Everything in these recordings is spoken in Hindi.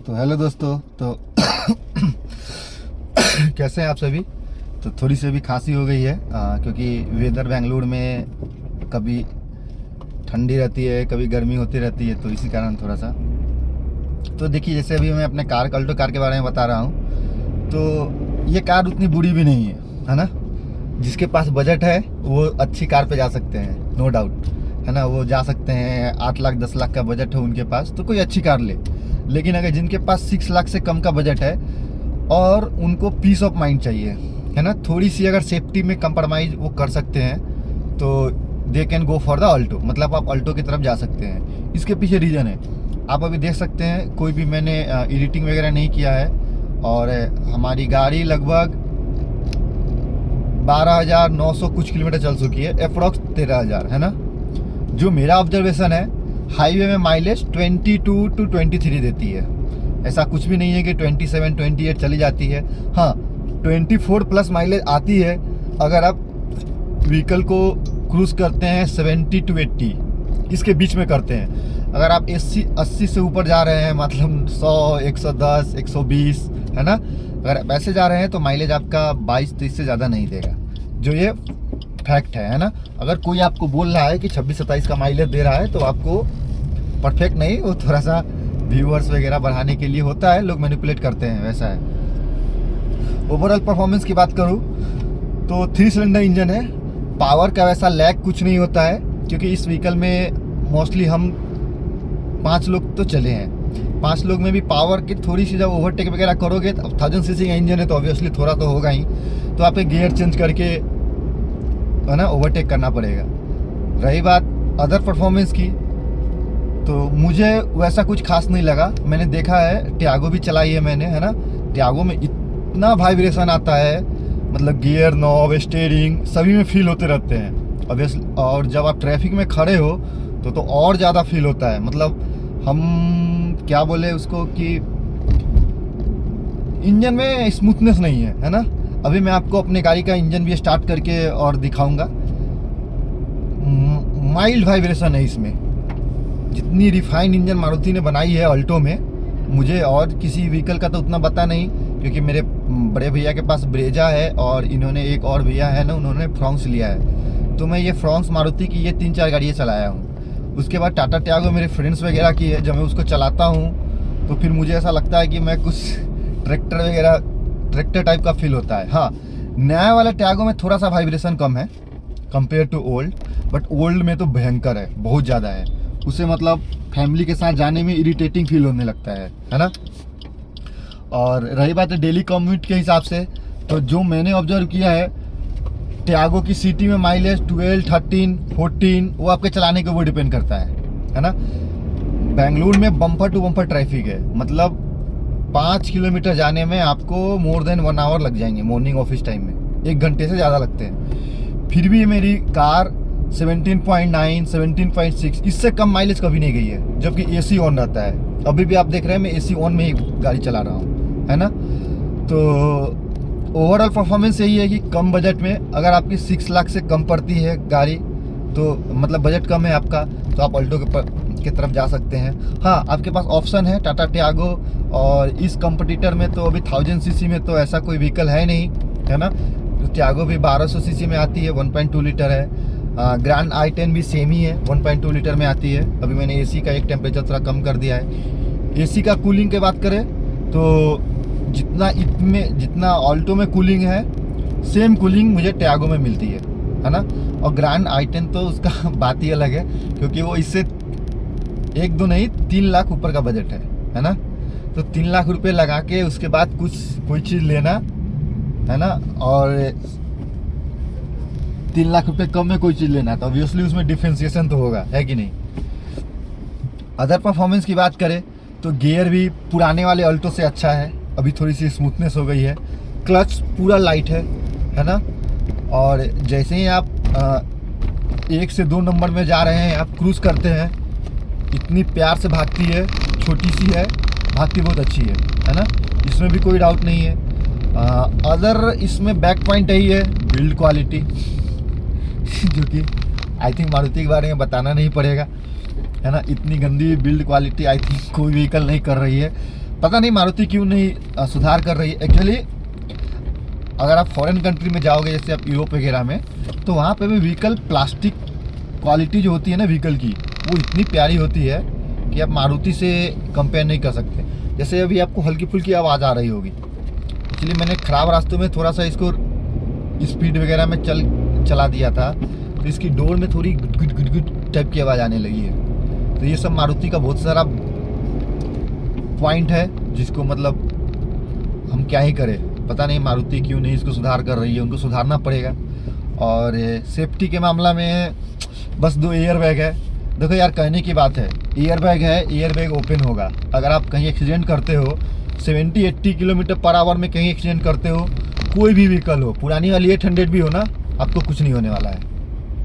तो हेलो दोस्तों। तो कैसे हैं आप सभी। तो थोड़ी सी अभी खांसी हो गई है क्योंकि वेदर बेंगलुरु में कभी ठंडी रहती है कभी गर्मी होती रहती है, तो इसी कारण थोड़ा सा। तो देखिए, जैसे अभी मैं अपने कार अल्टो कार के बारे में बता रहा हूँ, तो ये कार उतनी बुरी भी नहीं है ना। जिसके पास बजट है वो अच्छी कार पे जा सकते हैं, नो डाउट, है ना। वो जा सकते हैं, 8 लाख 10 लाख का बजट है उनके पास तो कोई अच्छी कार ले। लेकिन अगर जिनके पास 6 लाख से कम का बजट है और उनको पीस ऑफ माइंड चाहिए, है ना, थोड़ी सी अगर सेफ्टी में कंप्रोमाइज़ वो कर सकते हैं, तो they can go for the Alto. मतलब आप अल्टो की तरफ जा सकते हैं। इसके पीछे रीज़न है, आप अभी देख सकते हैं, कोई भी मैंने एडिटिंग वगैरह नहीं किया है और हमारी गाड़ी लगभग 12,900 कुछ किलोमीटर चल चुकी है, अप्रॉक्स 13,000, है ना। जो मेरा ऑब्जर्वेशन है, हाईवे में माइलेज 22 to 23 देती है। ऐसा कुछ भी नहीं है कि 27 28 चली जाती है। हाँ, 24 प्लस माइलेज आती है अगर आप व्हीकल को क्रूज करते हैं 70 to 80, इसके बीच में करते हैं। अगर आप 80 से ऊपर जा रहे हैं, मतलब 100 110 120, है ना, अगर आप ऐसे जा रहे हैं तो माइलेज आपका 22-23 से ज़्यादा नहीं देगा, जो ये फैक्ट है ना। अगर कोई आपको बोल रहा है कि 26-27 का माइलेज दे रहा है तो आपको परफेक्ट नहीं, वो थोड़ा सा व्यूअर्स वगैरह बढ़ाने के लिए होता है, लोग मैनिपुलेट करते हैं, वैसा है। ओवरऑल परफॉर्मेंस की बात करूँ तो 3 सिलेंडर इंजन है। पावर का वैसा लैग कुछ नहीं होता है क्योंकि इस व्हीकल में मोस्टली हम 5 लोग तो चले हैं। 5 लोग में भी पावर की थोड़ी सी जब ओवरटेक वगैरह करोगे, तो 1000 सीसी का इंजन है तो ऑब्वियसली थोड़ा तो होगा ही, तो आपके गियर चेंज करके, है ना, ओवरटेक करना पड़ेगा। रही बात अदर परफॉर्मेंस की, तो मुझे वैसा कुछ खास नहीं लगा। मैंने देखा है, टियागो भी चलाई है मैंने, है ना। टियागो में इतना वाइब्रेशन आता है, मतलब गियर नॉब स्टीयरिंग सभी में फील होते रहते हैं ऑब्वियसली। और जब आप ट्रैफिक में खड़े हो तो और ज़्यादा फील होता है। मतलब हम क्या बोले उसको कि इंजन में स्मूथनेस नहीं है ना। अभी मैं आपको अपने गाड़ी का इंजन भी स्टार्ट करके और दिखाऊंगा। माइल्ड वाइब्रेशन है इसमें। जितनी रिफाइंड इंजन मारुति ने बनाई है अल्टो में, मुझे और किसी व्हीकल का तो उतना पता नहीं, क्योंकि मेरे बड़े भैया के पास ब्रेजा है और इन्होंने एक और भैया है ना, उन्होंने फ्रॉन्क्स लिया है। तो मैं ये फ्रॉन्क्स मारुति की ये 3-4 गाड़ियाँ चलाया हूँ। उसके बाद टाटा टियागो मेरे फ्रेंड्स वगैरह की है। जब मैं उसको चलाता हूँ तो फिर मुझे ऐसा लगता है कि मैं कुछ ट्रैक्टर टाइप का फील होता है। हाँ, नया वाला टियागो में थोड़ा सा वाइब्रेशन कम है compare to old, but old में तो भयंकर है, बहुत ज़्यादा है। उसे मतलब फैमिली के साथ जाने में इरिटेटिंग फील होने लगता है ना। और रही बात है डेली कम्यूट के हिसाब से, तो जो मैंने ऑब्जर्व किया है, टियागो की सिटी में माइलेज 12, 13, 14, वो आपके चलाने के ऊपर डिपेंड करता है ना। बेंगलुरु में बम्पर टू बम्पर ट्रैफिक है, मतलब 5 किलोमीटर जाने में आपको मोर देन 1 आवर लग जाएंगे। मॉर्निंग ऑफिस टाइम में 1 घंटे से ज़्यादा लगते हैं। फिर भी मेरी कार 17.9, 17.6, इससे कम माइलेज कभी नहीं गई है, जबकि एसी ऑन रहता है। अभी भी आप देख रहे हैं मैं एसी ऑन में ही गाड़ी चला रहा हूँ, है ना। तो ओवरऑल परफॉर्मेंस यही है कि कम बजट में अगर आपकी 6 लाख से कम पड़ती है गाड़ी, तो मतलब बजट कम है आपका, तो आप अल्टो की तरफ जा सकते हैं। हाँ, आपके पास ऑप्शन है टाटा टियागो, और इस कंपटीटर में तो अभी 1000 सीसी में तो ऐसा कोई व्हीकल है नहीं, है ना। तो टियागो भी 1200 सीसी में आती है, 1.2 लीटर है। ग्रैंड i10 भी सेम ही है, 1.2 लीटर में आती है। अभी मैंने एसी का एक टेम्परेचर थोड़ा कम कर दिया है। एसी का कूलिंग की बात करें तो जितना ऑल्टो में कूलिंग है, सेम कूलिंग मुझे टियागो में मिलती है ना। और ग्रैंड आई10 तो उसका बात ही अलग है, क्योंकि वो इससे 1-2 नहीं 3 लाख ऊपर का बजट है ना। तो 3 लाख रुपए लगा के उसके बाद कोई चीज़ लेना, है ना, और 3 लाख रुपए कम में कोई चीज़ लेना, तो ऑब्वियसली उसमें डिफरेंशिएशन तो होगा, है कि नहीं। अदर परफॉर्मेंस की बात करें तो गियर भी पुराने वाले अल्टो से अच्छा है, अभी थोड़ी सी स्मूथनेस हो गई है। क्लच पूरा लाइट है ना। और जैसे ही आप 1 से 2 नंबर में जा रहे हैं, आप क्रूज करते हैं, इतनी प्यार से भागती है, छोटी सी है, भागती बहुत अच्छी है ना। इसमें भी कोई डाउट नहीं है। अदर इसमें बैक पॉइंट यही है, बिल्ड क्वालिटी जो कि आई थिंक मारुति के बारे में बताना नहीं पड़ेगा, है ना। इतनी गंदी बिल्ड क्वालिटी आई थिंक कोई व्हीकल नहीं कर रही है। पता नहीं मारुति क्यों नहीं सुधार कर रही है। एक्चुअली अगर आप फॉरेन कंट्री में जाओगे, जैसे आप यूरोप वगैरह में, तो वहाँ पे भी व्हीकल प्लास्टिक क्वालिटी जो होती है ना व्हीकल की, वो इतनी प्यारी होती है कि आप मारुति से कंपेयर नहीं कर सकते। जैसे अभी आपको हल्की फुल्की आवाज़ आ रही होगी, इसलिए मैंने ख़राब रास्तों में थोड़ा सा इसको स्पीड वगैरह में चला दिया था, तो इसकी डोर में थोड़ी गुट गुट गुट टाइप की आवाज़ आने लगी है। तो ये सब मारुति का बहुत सारा पॉइंट है जिसको मतलब हम क्या ही करें। पता नहीं मारुति क्यों नहीं इसको सुधार कर रही है, उनको सुधारना पड़ेगा। और सेफ्टी के मामला में बस 2 एयर बैग है। देखो यार, कहने की बात है, एयर बैग है, एयर बैग ओपन होगा। अगर आप कहीं एक्सीडेंट करते हो 70-80 किलोमीटर पर आवर में कहीं एक्सीडेंट करते हो, कोई भी व्हीकल हो, पुरानी वाली 800 भी हो ना, आपको कुछ नहीं होने वाला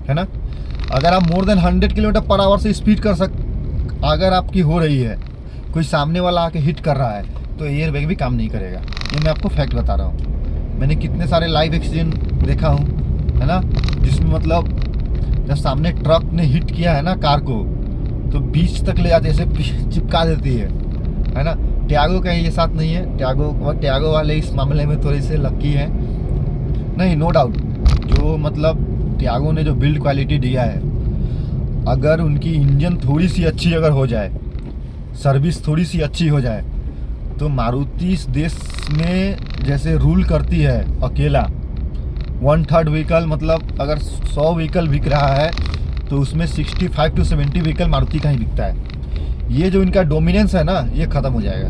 है ना। अगर आप more than 100 kilometre per hour से स्पीड अगर आपकी हो रही है, कोई सामने वाला आके हिट कर रहा है, तो एयर बैग भी काम नहीं करेगा। ये मैं आपको फैक्ट बता रहा हूँ। मैंने कितने सारे लाइव एक्सीडेंट देखा हूँ, है ना, जिसमें मतलब जब सामने ट्रक ने हिट किया है ना कार को, तो बीच तक ले जाते ऐसे चिपका देती है ना। ट्यागो का ये साथ नहीं है। ट्यागो वाले इस मामले में थोड़े से लकी हैं। नहीं, नो डाउट, जो मतलब ट्यागो ने जो बिल्ड क्वालिटी दिया है, अगर उनकी इंजन थोड़ी सी अच्छी अगर हो जाए, सर्विस थोड़ी सी अच्छी हो जाए, तो मारुति इस देश में जैसे रूल करती है अकेला। 1/3 व्हीकल, मतलब अगर 100 व्हीकल बिक रहा है तो उसमें 65 to 70 व्हीकल मारुति का ही बिकता है। ये जो इनका डोमिनेंस है ना, ये ख़त्म हो जाएगा।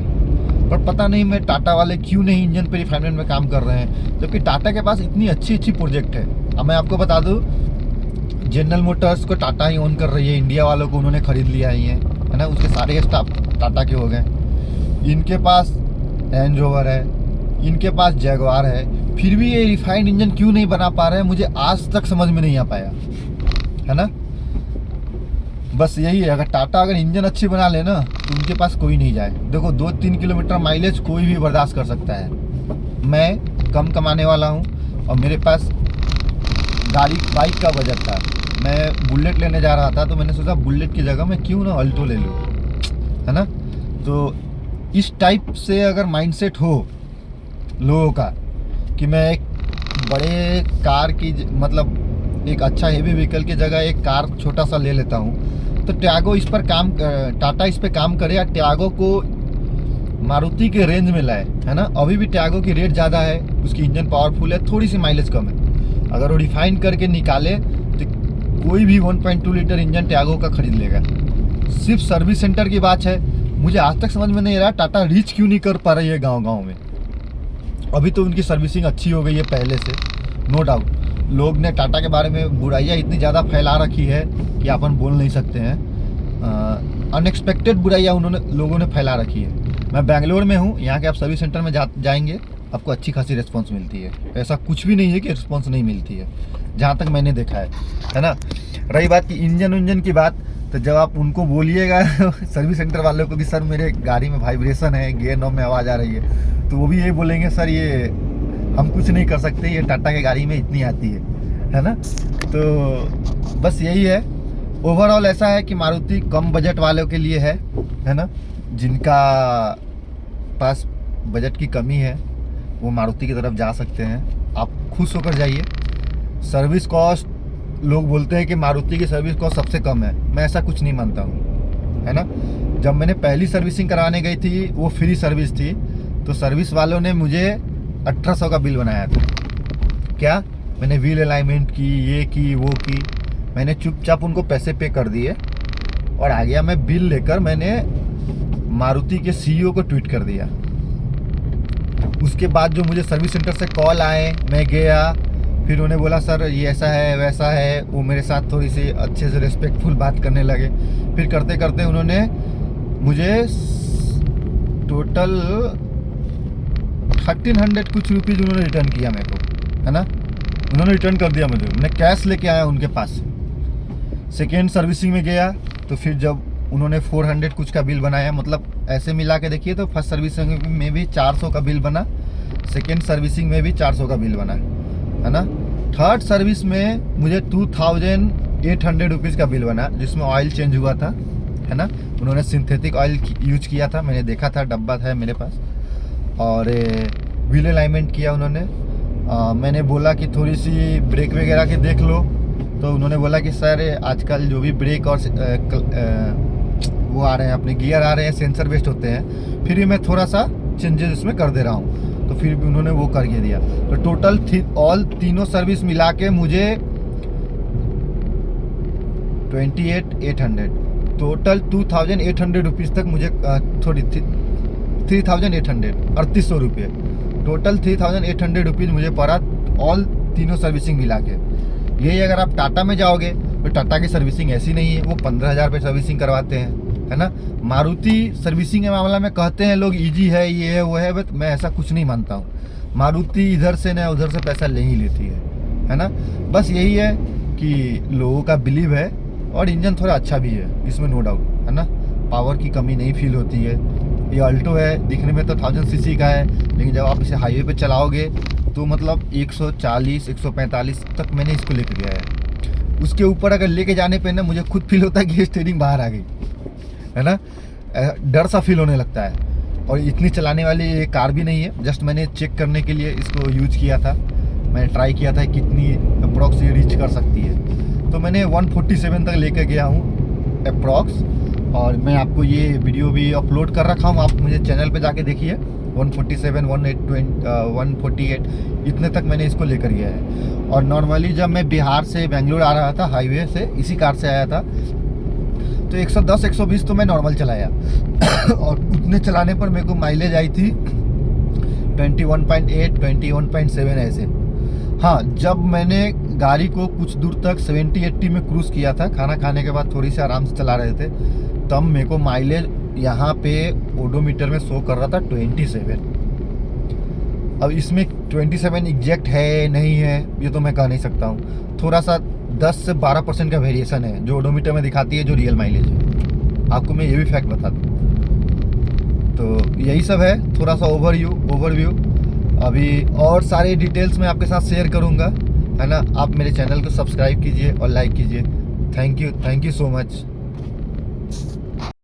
पर पता नहीं मैं टाटा वाले क्यों नहीं इंजन पे रिफाइनमेंट में काम कर रहे हैं, जबकि टाटा के पास इतनी अच्छी अच्छी प्रोजेक्ट है। अब मैं आपको बता दूँ, जनरल मोटर्स को टाटा ही ओन कर रही है, इंडिया वालों को उन्होंने ख़रीद लिया ही है ना। उसके सारे स्टाफ टाटा के हो गए। इनके पास रेंज रोवर है, इनके पास जैगवार है, फिर भी ये रिफाइंड इंजन क्यों नहीं बना पा रहे हैं, मुझे आज तक समझ में नहीं आ पाया, है ना। बस यही है, अगर टाटा अगर इंजन अच्छी बना ले ना, तो उनके पास कोई नहीं जाए। देखो 2-3 किलोमीटर माइलेज कोई भी बर्दाश्त कर सकता है। मैं कम कमाने वाला हूँ और मेरे पास बाइक का बजट था। मैं बुलेट लेने जा रहा था, तो मैंने सोचा बुलेट की जगह मैं क्यों ना अल्टो ले लूँ, है ना। तो इस टाइप से अगर माइंडसेट हो लोगों का कि मैं एक बड़े कार की मतलब एक अच्छा हेवी व्हीकल की जगह एक कार छोटा सा ले लेता हूँ, तो ट्यागो इस पर टाटा इस पर काम करे या ट्यागो को मारुति के रेंज में लाए, है ना। अभी भी ट्यागो की रेट ज़्यादा है, उसकी इंजन पावरफुल है, थोड़ी सी माइलेज कम है। अगर वो रिफाइन करके निकाले तो कोई भी 1.2 लीटर इंजन ट्यागो का खरीद लेगा। सिर्फ सर्विस सेंटर की बात है। मुझे आज तक समझ में नहीं आ रहा टाटा रीच क्यों नहीं कर पा रही है गांव-गांव में। अभी तो उनकी सर्विसिंग अच्छी हो गई है पहले से, नो डाउट। लोग ने टाटा के बारे में बुराइयाँ इतनी ज़्यादा फैला रखी है कि अपन बोल नहीं सकते हैं। अनएक्सपेक्टेड बुराइयाँ लोगों ने फैला रखी है। मैं बेंगलोर में हूँ, यहाँ के आप सर्विस सेंटर में जाएंगे, आपको अच्छी खासी रिस्पॉन्स मिलती है। ऐसा कुछ भी नहीं है कि रिस्पॉन्स नहीं मिलती है, जहाँ तक मैंने देखा है ना। रही बात की इंजन की बात, तो जब आप उनको बोलिएगा सर्विस सेंटर वालों को कि सर मेरे गाड़ी में वाइब्रेशन है, गियर नॉब में आवाज़ आ रही है, तो वो भी यही बोलेंगे सर ये हम कुछ नहीं कर सकते, ये टाटा की गाड़ी में इतनी आती है ना। तो बस यही है। ओवरऑल ऐसा है कि मारुति कम बजट वालों के लिए है ना। जिनका पास बजट की कमी है वो मारुति की तरफ जा सकते हैं। आप खुश होकर जाइए। सर्विस कॉस्ट, लोग बोलते हैं कि मारुति की सर्विस कॉस्ट सबसे कम है, मैं ऐसा कुछ नहीं मानता हूँ, है ना। जब मैंने पहली सर्विसिंग कराने गई थी, वो फ्री सर्विस थी, तो सर्विस वालों ने मुझे 1800 का बिल बनाया था। क्या, मैंने व्हील अलाइनमेंट की, ये की, वो की, मैंने चुपचाप उनको पैसे पे कर दिए और आ गया मैं बिल लेकर। मैंने मारुति के सीईओ को ट्वीट कर दिया। उसके बाद जो मुझे सर्विस सेंटर से कॉल आए, मैं गया, फिर उन्होंने बोला सर ये ऐसा है वैसा है। वो मेरे साथ थोड़ी सी अच्छे से रिस्पेक्टफुल बात करने लगे। फिर करते करते उन्होंने मुझे टोटल 1300 कुछ रुपीज़ उन्होंने रिटर्न किया मेरे को, है ना। उन्होंने रिटर्न कर दिया मुझे, मैं कैश लेके आया उनके पास। सेकेंड सर्विसिंग में गया तो फिर जब उन्होंने 400 कुछ का बिल बनाया, मतलब ऐसे मिला के देखिए तो फर्स्ट सर्विसिंग में भी 400 का बिल बना, सेकेंड सर्विसिंग में भी 400 का बिल बना, है ना। थर्ड सर्विस में मुझे 2800 रुपीज़ का बिल बना, जिसमें ऑयल चेंज हुआ था, है ना। उन्होंने सिंथेटिक ऑयल यूज किया था, मैंने देखा था, डब्बा है मेरे पास। और व्हील अलाइनमेंट किया उन्होंने। मैंने बोला कि थोड़ी सी ब्रेक वगैरह के देख लो, तो उन्होंने बोला कि सर आजकल जो भी ब्रेक और वो आ रहे हैं, अपने गियर आ रहे हैं, सेंसर बेस्ड होते हैं, फिर भी मैं थोड़ा सा चेंजेस इसमें कर दे रहा हूँ। तो फिर भी उन्होंने वो करके दिया। तो टोटल ऑल तीनों सर्विस मिला के मुझे 28,800, टोटल 2,800 रुपीज़ तक मुझे 3,800, 3,800 रुपये, टोटल 3,800 रुपीज़ मुझे पड़ा ऑल तीनों सर्विसिंग मिला के। यही अगर आप टाटा में जाओगे तो टाटा की सर्विसिंग ऐसी नहीं है, वो 15,000 पे सर्विसिंग करवाते हैं, है ना। मारुति सर्विसिंग के मामला में कहते हैं लोग ईजी है, ये है वो है, बट मैं ऐसा कुछ नहीं मानता हूँ। मारुति इधर से ना उधर से पैसा ले ही लेती है ना। बस यही है कि लोगों का बिलीव है, और इंजन थोड़ा अच्छा भी है, इसमें नो डाउट, है ना। पावर की कमी नहीं फील होती है। ये अल्टो है, दिखने में तो 1000 सीसी का है, लेकिन जब आप इसे हाईवे पे चलाओगे तो मतलब 140 145 तक मैंने इसको लेके गया है। उसके ऊपर अगर लेके जाने पे ना मुझे खुद फील होता है कि स्टीयरिंग बाहर आ गई, है ना। डर सा फील होने लगता है। और इतनी चलाने वाली ये कार भी नहीं है, जस्ट मैंने चेक करने के लिए इसको यूज किया था। मैंने ट्राई किया था कितनी अप्रॉक्स ये रीच कर सकती है। तो मैंने 147 तक लेकर गया हूँ अप्रॉक्स, और मैं आपको ये वीडियो भी अपलोड कर रखा हूँ, आप मुझे चैनल पे जाके देखिए। 147, 148 इतने तक मैंने इसको लेकर गया है। और नॉर्मली जब मैं बिहार से बेंगलोर आ रहा था हाईवे से, इसी कार से आया था, तो 110 120 तो मैं नॉर्मल चलाया और उतने चलाने पर मेरे को माइलेज आई थी 21.8 21.7 ऐसे। हाँ, जब मैंने गाड़ी को कुछ दूर तक 70-80 में क्रूज़ किया था, खाना खाने के बाद थोड़ी सी आराम से चला रहे थे, तब मेरे को माइलेज यहाँ पे ओडोमीटर में शो कर रहा था 27। अब इसमें 27 एग्जैक्ट है नहीं है ये तो मैं कह नहीं सकता हूँ। थोड़ा सा 10 से 12% का वेरिएशन है जो ओडोमीटर में दिखाती है, जो रियल माइलेज है। आपको मैं ये भी फैक्ट बता दूँ। तो यही सब है, थोड़ा सा ओवरव्यू। अभी और सारे डिटेल्स मैं आपके साथ शेयर करूँगा, है ना। आप मेरे चैनल को सब्सक्राइब कीजिए और लाइक कीजिए। Thank you so much.